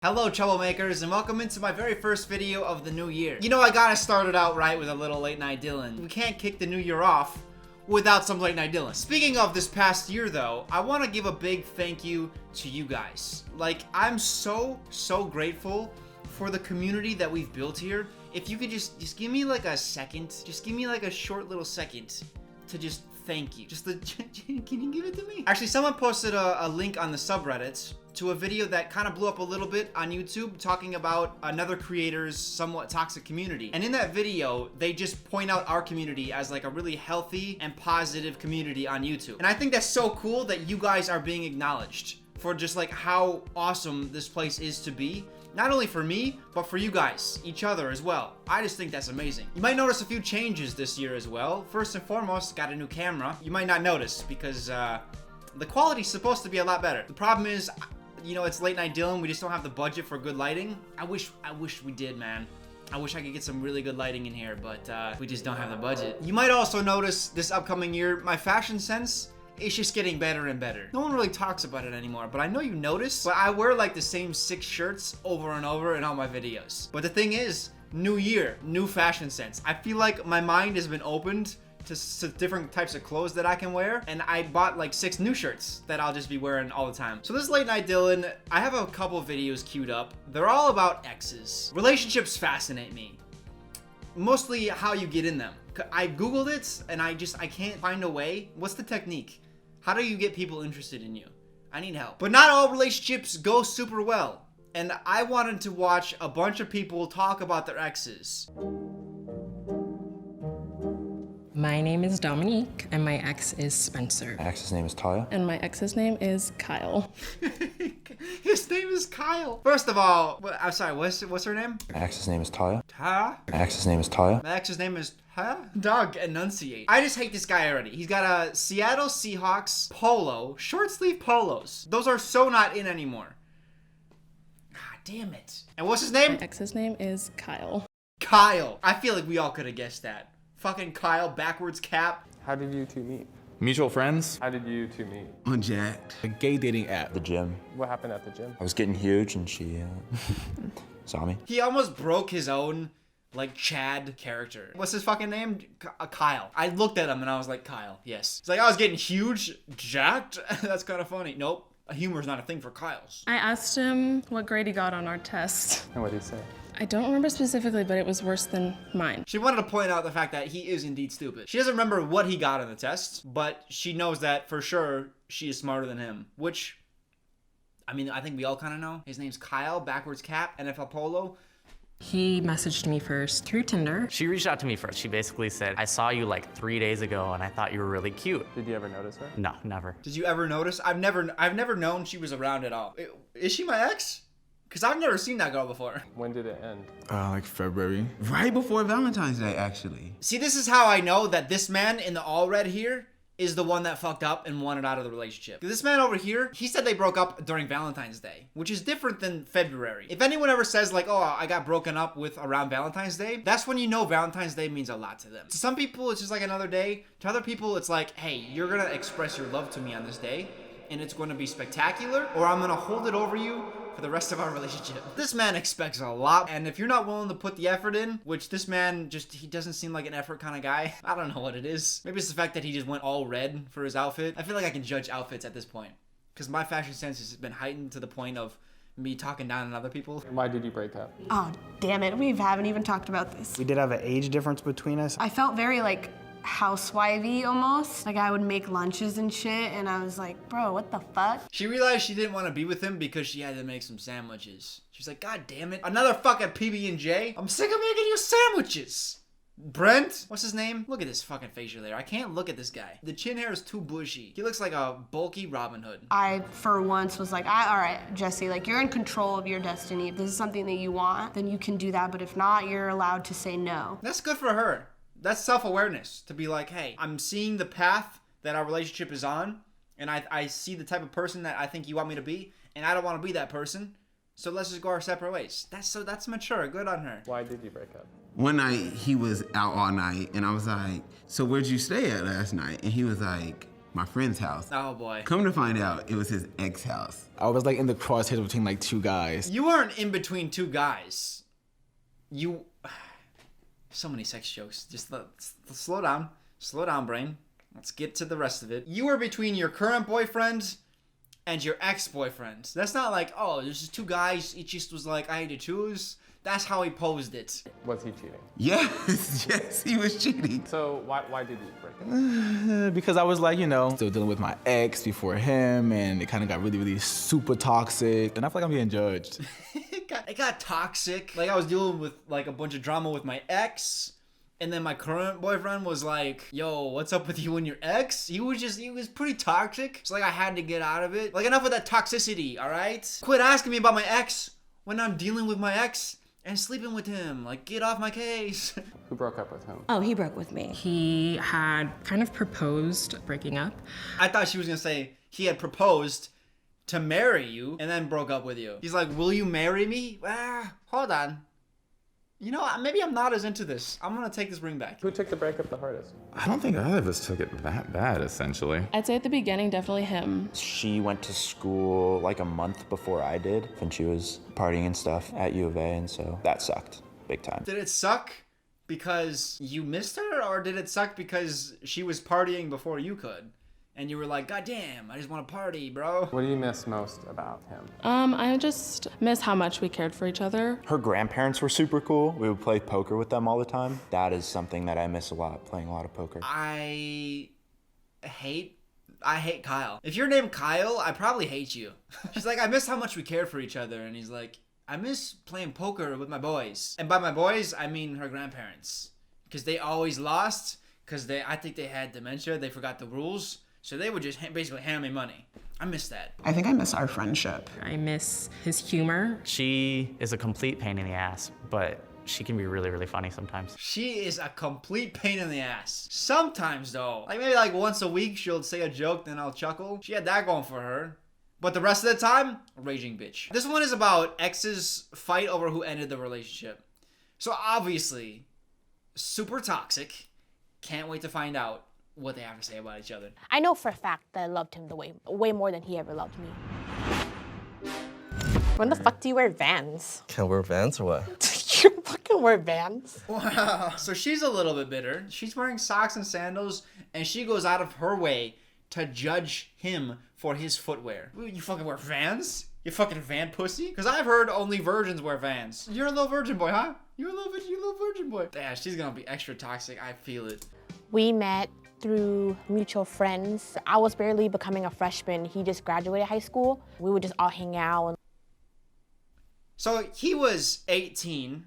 Hello troublemakers and welcome into my very first video of the new year. You know I gotta start it out right with a little late night Dylan. We can't kick the new year off without some late night Dylan. Speaking of this past year though, I want to give a big thank you to you guys. Like, I'm so grateful for the community that we've built here. If you could just give me like a second, just give me like a short little second to just thank you. Can you give it to me? Actually, someone posted a link on the subreddits to a video that kind of blew up a little bit on YouTube talking about another creator's somewhat toxic community. And in that video, they just point out our community as like a really healthy and positive community on YouTube. And I think that's so cool that you guys are being acknowledged for just like how awesome this place is to be. Not only for me, but for you guys, each other as well. I just think that's amazing. You might notice a few changes this year as well. First and foremost, got a new camera. You might not notice because the quality's supposed to be a lot better. The problem is, you know, it's late night Dylan. We just don't have the budget for good lighting. I wish we did, man. I wish I could get some really good lighting in here, but we just don't have the budget. You might also notice this upcoming year, my fashion sense, it's just getting better and better. No one really talks about it anymore, but I know you notice. But I wear like the same 6 shirts over and over in all my videos. But the thing is, new year, new fashion sense. I feel like my mind has been opened to different types of clothes that I can wear, and I bought like 6 new shirts that I'll just be wearing all the time. So this late night Dylan, I have a couple of videos queued up. They're all about exes. Relationships fascinate me. Mostly how you get in them. I googled it and I can't find a way. What's the technique? How do you get people interested in you? I need help. But not all relationships go super well. And I wanted to watch a bunch of people talk about their exes. My name is Dominique, and my ex is Spencer. My ex's name is Taya. And my ex's name is Kyle. His name is Kyle. First of all, I'm sorry, what's her name? My ex's name is Taya. Huh? My ex's name is Taya. My ex's name is Dog, enunciate. I just hate this guy already. He's got a Seattle Seahawks polo, short sleeve polos. Those are so not in anymore. God damn it. And what's his name? My ex's name is Kyle. Kyle. I feel like we all could have guessed that. Fucking Kyle, backwards cap. How did you two meet? Mutual friends? How did you two meet? On Jacked. A gay dating app. The gym. What happened at the gym? I was getting huge and she saw me. He almost broke his own like Chad character. What's his fucking name? Kyle. I looked at him and I was like, Kyle, yes. It's like I was getting huge, jacked. That's kind of funny. Nope, humor's not a thing for Kyles. I asked him what grade he got on our test. And what did he say? I don't remember specifically, but it was worse than mine. She wanted to point out the fact that he is indeed stupid. She doesn't remember what he got on the test, but she knows that for sure she is smarter than him, which, I mean, I think we all kind of know. His name's Kyle, backwards cap, NFL polo. He messaged me first through Tinder. She reached out to me first. She basically said, I saw you like 3 days ago and I thought you were really cute. Did you ever notice her? No, never. Did you ever notice? I've never known she was around at all. Is she my ex? Because I've never seen that girl before. When did it end? Like February. Right before Valentine's Day, actually. See, this is how I know that this man in the all red here is the one that fucked up and wanted out of the relationship. This man over here, he said they broke up during Valentine's Day, which is different than February. If anyone ever says like, oh, I got broken up with around Valentine's Day, that's when you know Valentine's Day means a lot to them. To some people, it's just like another day. To other people, it's like, hey, you're gonna express your love to me on this day, and it's gonna be spectacular, or I'm gonna hold it over you for the rest of our relationship. This man expects a lot, and if you're not willing to put the effort in, which this man he doesn't seem like an effort kind of guy. I don't know what it is. Maybe it's the fact that he just went all red for his outfit. I feel like I can judge outfits at this point, because my fashion sense has been heightened to the point of me talking down on other people. Why did you break up? Oh, damn it. We haven't even talked about this. We did have an age difference between us. I felt very, like, housewifey almost. Like, I would make lunches and shit, and I was like, bro, what the fuck? She realized she didn't want to be with him because she had to make some sandwiches. She's like, God damn it. Another fucking PB&J? I'm sick of making you sandwiches. Brent? What's his name? Look at this fucking facial hair. I can't look at this guy. The chin hair is too bushy. He looks like a bulky Robin Hood. I, for once, was like, all right, Jesse, like, you're in control of your destiny. If this is something that you want, then you can do that. But if not, you're allowed to say no. That's good for her. That's self-awareness, to be like, hey, I'm seeing the path that our relationship is on, and I see the type of person that I think you want me to be, and I don't want to be that person, so let's just go our separate ways. That's mature. Good on her. Why did you break up? One night, he was out all night, and I was like, so where'd you stay at last night? And he was like, my friend's house. Oh boy. Come to find out, it was his ex house. I was like in the crosshairs between like two guys. You weren't in between two guys. You... So many sex jokes. Just slow down. Slow down, brain. Let's get to the rest of it. You were between your current boyfriend and your ex-boyfriend. That's not like, oh, there's just two guys. Each just was like, I had to choose. That's how he posed it. Was he cheating? Yes, yes, he was cheating. So why did you break up? Because I was like, you know, still dealing with my ex before him, and it kind of got really, really super toxic, and I feel like I'm being judged. It got toxic. Like, I was dealing with like a bunch of drama with my ex, and then my current boyfriend was like, yo, what's up with you and your ex? He was pretty toxic. So like, I had to get out of it. Like, enough of that toxicity, all right? Quit asking me about my ex when I'm dealing with my ex and sleeping with him. Like, get off my case. Who broke up with him? Oh, he broke with me. He had kind of proposed breaking up. I thought she was gonna say he had proposed to marry you and then broke up with you. He's like, will you marry me? Hold on. You know, maybe I'm not as into this. I'm gonna take this ring back. Who took the breakup the hardest? I don't think either of us took it that bad, essentially. I'd say at the beginning, definitely him. She went to school like a month before I did, and she was partying and stuff at U of A, and so that sucked big time. Did it suck because you missed her, or did it suck because she was partying before you could? And you were like, God damn, I just want to party, bro. What do you miss most about him? I just miss how much we cared for each other. Her grandparents were super cool. We would play poker with them all the time. That is something that I miss a lot, playing a lot of poker. I hate Kyle. If you're named Kyle, I probably hate you. She's like, I miss how much we cared for each other. And he's like, I miss playing poker with my boys. And by my boys, I mean her grandparents. Because they always lost, because I think they had dementia, they forgot the rules. So they would just basically hand me money. I miss that. I think I miss our friendship. I miss his humor. She is a complete pain in the ass, but she can be really, really funny sometimes. She is a complete pain in the ass. Sometimes though, like maybe like once a week she'll say a joke, then I'll chuckle. She had that going for her. But the rest of the time, a raging bitch. This one is about exes fight over who ended the relationship. So obviously, super toxic. Can't wait to find out what they have to say about each other. I know for a fact that I loved him way more than he ever loved me. When the fuck do you wear Vans? Can't wear Vans or what? You fucking wear Vans? Wow. So she's a little bit bitter. She's wearing socks and sandals, and she goes out of her way to judge him for his footwear. You fucking wear Vans? You fucking van pussy? Because I've heard only virgins wear Vans. You're a little virgin boy, huh? You're a little virgin boy. Yeah, she's gonna be extra toxic. I feel it. We met through mutual friends. I was barely becoming a freshman. He just graduated high school. We would just all hang out. So he was 18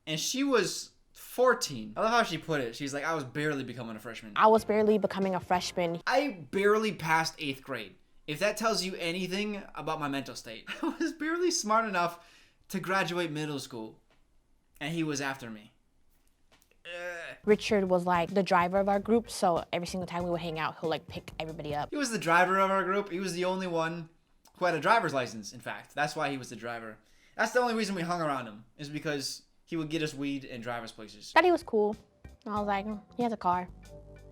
and she was 14. I love how she put it. She's like, I was barely becoming a freshman. I was barely becoming a freshman. I barely passed 8th grade. If that tells you anything about my mental state. I was barely smart enough to graduate middle school, and he was after me. Richard was like the driver of our group, so every single time we would hang out, he'll like pick everybody up. He was the driver of our group. He was the only one who had a driver's license, in fact. That's why he was the driver. That's the only reason we hung around him, is because he would get us weed and drive us places. Thought he was cool. I was like, he has a car.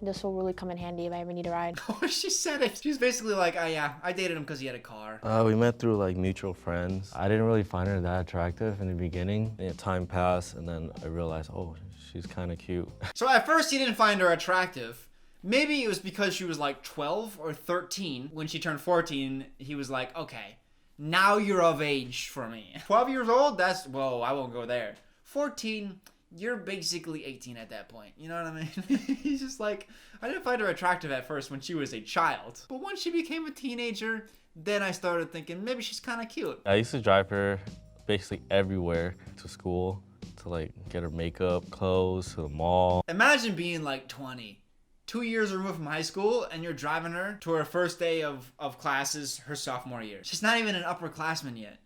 This will really come in handy if I ever need a ride. Oh, she said it. She was basically like, oh yeah, I dated him because he had a car. We met through like mutual friends. I didn't really find her that attractive in the beginning. And time passed, and then I realized, oh, she's kind of cute. So at first he didn't find her attractive. Maybe it was because she was like 12 or 13. When she turned 14, he was like, okay, now you're of age for me. 12 years old? That's, whoa, I won't go there. 14, you're basically 18 at that point. You know what I mean? He's just like, I didn't find her attractive at first when she was a child. But once she became a teenager, then I started thinking maybe she's kind of cute. I used to drive her basically everywhere, to school, to like get her makeup, clothes, to the mall. Imagine being like 20, 2 years removed from high school, and you're driving her to her first day of classes her sophomore year. She's not even an upperclassman yet.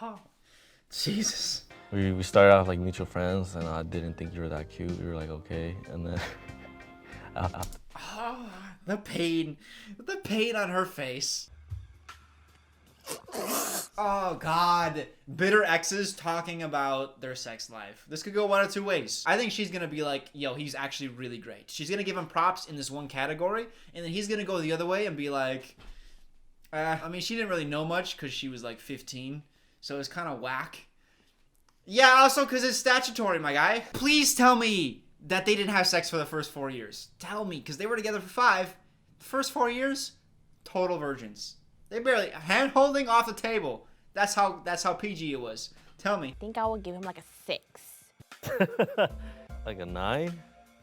Oh, Jesus. We started off like mutual friends, and I didn't think you were that cute. We were like, okay, and then... Oh, the pain on her face. Oh, God. Bitter exes talking about their sex life. This could go one of two ways. I think she's going to be like, yo, he's actually really great. She's going to give him props in this one category, and then he's going to go the other way and be like, I mean, she didn't really know much because she was like 15, so it's kind of whack. Yeah, also because it's statutory, my guy. Please tell me that they didn't have sex for the first 4 years. Tell me, because they were together for 5. The first 4 years, total virgins. They barely hand holding off the table. That's how PG it was. Tell me. I think I would give him like a 6. Like a 9?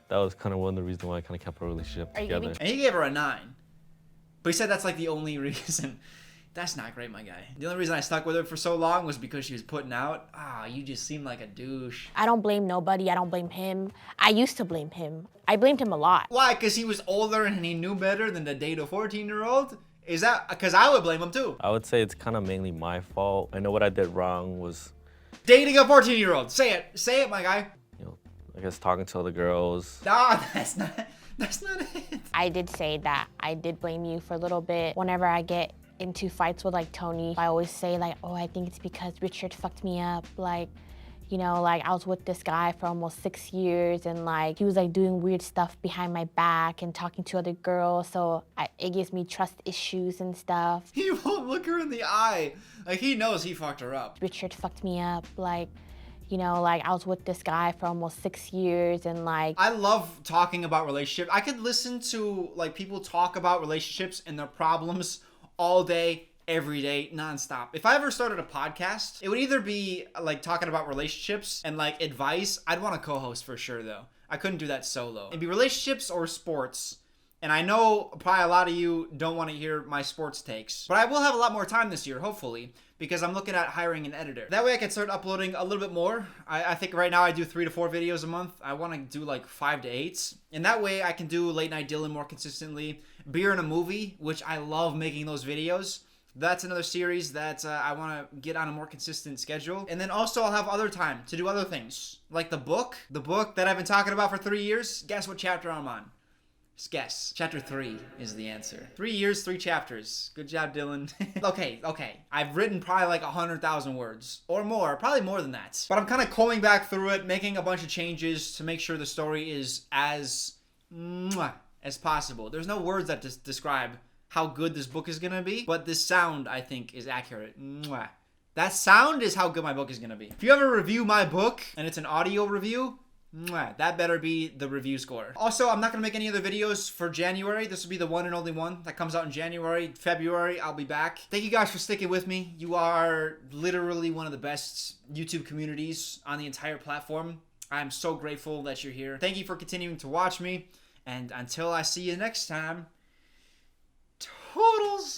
That was kind of one of the reasons why I kind of kept our relationship together. And he gave her a 9. But he said that's like the only reason. That's not great, my guy. The only reason I stuck with her for so long was because she was putting out. You just seem like a douche. I don't blame nobody. I don't blame him. I used to blame him. I blamed him a lot. Why? Because he was older and he knew better than to date a 14-year-old? Is that because I would blame him too? I would say it's kind of mainly my fault. I know what I did wrong was dating a 14-year-old. Say it. Say it, my guy. You know, I guess talking to other girls. Nah, that's not it. I did say that I did blame you for a little bit. Whenever I get into fights with like Tony, I always say like, oh, I think it's because Richard fucked me up. Like, you know, like I was with this guy for almost 6 years and like he was like doing weird stuff behind my back and talking to other girls. So it gives me trust issues and stuff. He won't look her in the eye. Like he knows he fucked her up. Richard fucked me up. Like, you know, like I was with this guy for almost 6 years and like. I love talking about relationships. I could listen to like people talk about relationships and their problems all day, every day, nonstop. If I ever started a podcast, it would either be like talking about relationships and like advice. I'd want a co-host for sure though. I couldn't do that solo. It'd be relationships or sports. And I know probably a lot of you don't want to hear my sports takes, but I will have a lot more time this year, hopefully, because I'm looking at hiring an editor. That way I can start uploading a little bit more. I think right now I do 3 to 4 videos a month. I want to do like 5 to 8. And that way I can do Late Night Dylan more consistently. Beer and a Movie, which I love making those videos. That's another series that I want to get on a more consistent schedule. And then also I'll have other time to do other things. Like the book that I've been talking about for 3 years. Guess what chapter I'm on? Just guess. Chapter 3 is the answer. 3 years, 3 chapters. Good job, Dylan. Okay. I've written probably like 100,000 words or more, probably more than that. But I'm kind of combing back through it, making a bunch of changes to make sure the story is as possible. There's no words that describe how good this book is gonna be, but this sound, I think, is accurate. That sound is how good my book is gonna be. If you ever review my book and it's an audio review, that better be the review score. Also, I'm not gonna make any other videos for January. This will be the one and only one that comes out in January. February, I'll be back. Thank you guys for sticking with me. You are literally one of the best YouTube communities on the entire platform. I'm so grateful that you're here. Thank you for continuing to watch me. And until I see you next time, toodles!